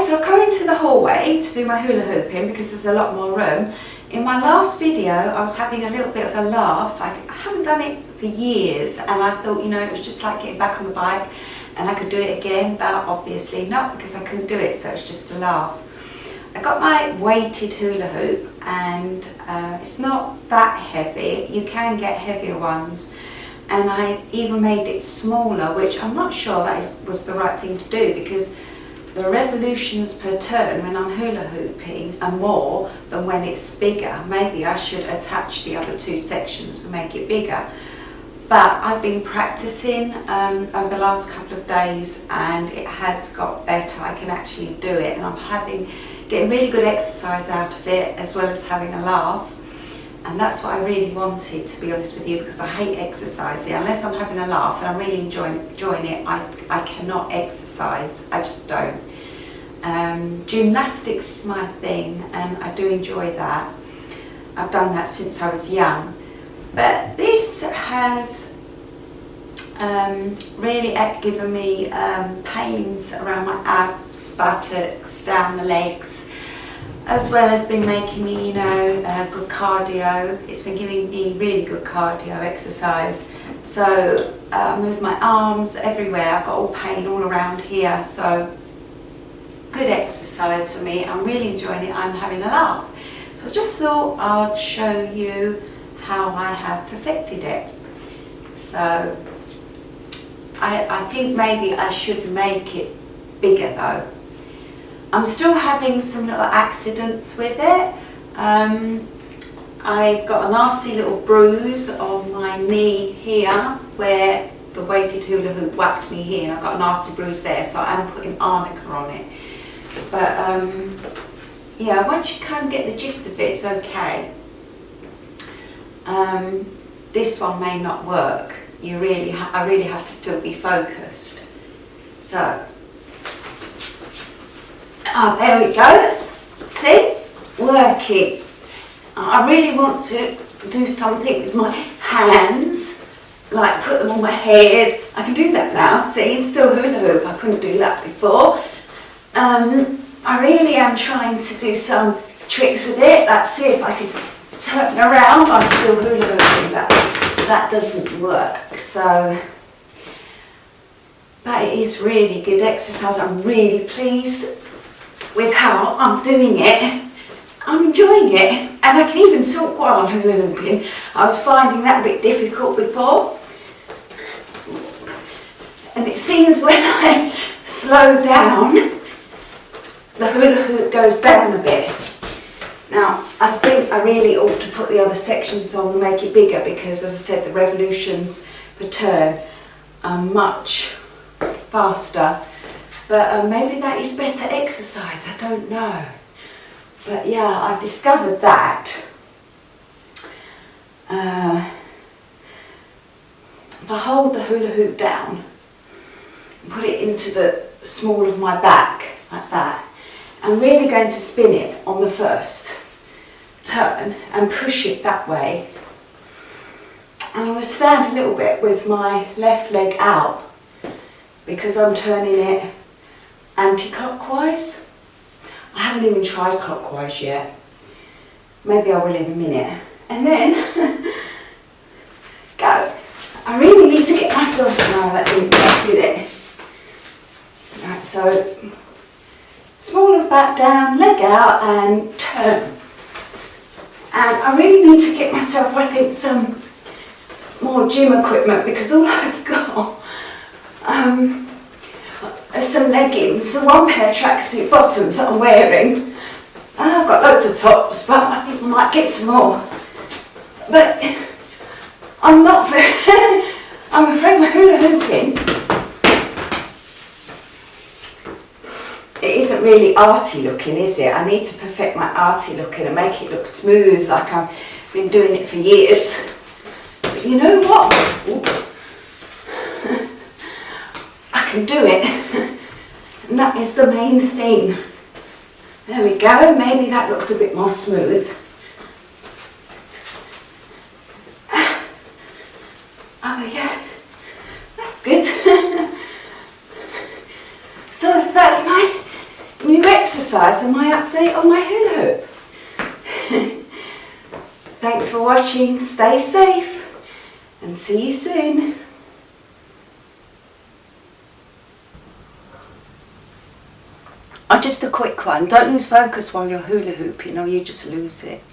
so I've come into the hallway to do my hula hooping because there's a lot more room. In my last video, I was having a little bit of a laugh. I haven't done it for years, and I thought, you know, it was just like getting back on the bike and I could do it again, but obviously not, because I couldn't do it, so it's just a laugh. I got my weighted hula hoop, and it's not that heavy. You can get heavier ones, and I even made it smaller, which I'm not sure that was the right thing to do, because the revolutions per turn when I'm hula hooping are more than when it's bigger. Maybe I should attach the other two sections and make it bigger. But I've been practicing over the last couple of days, and it has got better. I can actually do it, and I'm getting really good exercise out of it, as well as having a laugh. And that's what I really wanted, to be honest with you, because I hate exercising. Unless I'm having a laugh and I'm really enjoying it, I cannot exercise. I just don't. Gymnastics is my thing, and I do enjoy that. I've done that since I was young. But this has really given me pains around my abs, buttocks, down the legs, as well as been making me, you know, good cardio. It's been giving me really good cardio exercise. So I move my arms everywhere. I've got all pain all around here. So good exercise for me. I'm really enjoying it. I'm having a laugh. So I just thought I'd show you how I have perfected it. So I think maybe I should make it bigger though. I'm still having some little accidents with it. I've got a nasty little bruise on my knee here where the weighted hula hoop whacked me here, and I've got a nasty bruise there, so I'm putting arnica on it. But yeah, once you kind of get the gist of it, it's okay. This one may not work. I really have to still be focused. So, there we go. See? Working. I really want to do something with my hands, like put them on my head. I can do that now. See, it's still hula hoop. I couldn't do that before. I really am trying to do some tricks with it. Let's see if I can turn around. I'm still hula hooping, but that doesn't work. So, but it is really good exercise. I'm really pleased with how I'm doing it. I'm enjoying it, and I can even talk while I'm hula hooping. I was finding that a bit difficult before, and it seems when I slow down, the hula hoop goes down a bit. Now, I think I really ought to put the other sections on and make it bigger, because, as I said, the revolutions per turn are much faster. But maybe that is better exercise, I don't know. But yeah, I've discovered that if I hold the hula hoop down and put it into the small of my back, like that, I'm really going to spin it on the first turn and push it that way. And I'm going to stand a little bit with my left leg out, because I'm turning it anti-clockwise. I haven't even tried clockwise yet. Maybe I will in a minute. And then go. I really need to get myself, no, that didn't work, did it? Right, so small of back down, leg out, and turn. And I really need to get myself, I think, some more gym equipment, because all I've got are some leggings, the one pair of tracksuit bottoms that I'm wearing. I've got loads of tops, but I think I might get some more. But I'm not very, I'm afraid my hula hooping, it isn't really arty looking, is it? I need to perfect my arty looking and make it look smooth, like I've been doing it for years. But you know what? I can do it. And that is the main thing. There we go. Maybe that looks a bit more smooth. Oh yeah, that's good. So that's my new exercise. exercise and my update on my hula hoop. Thanks for watching, stay safe and see you soon. Just a quick one, don't lose focus while you're hula hooping or you just lose it.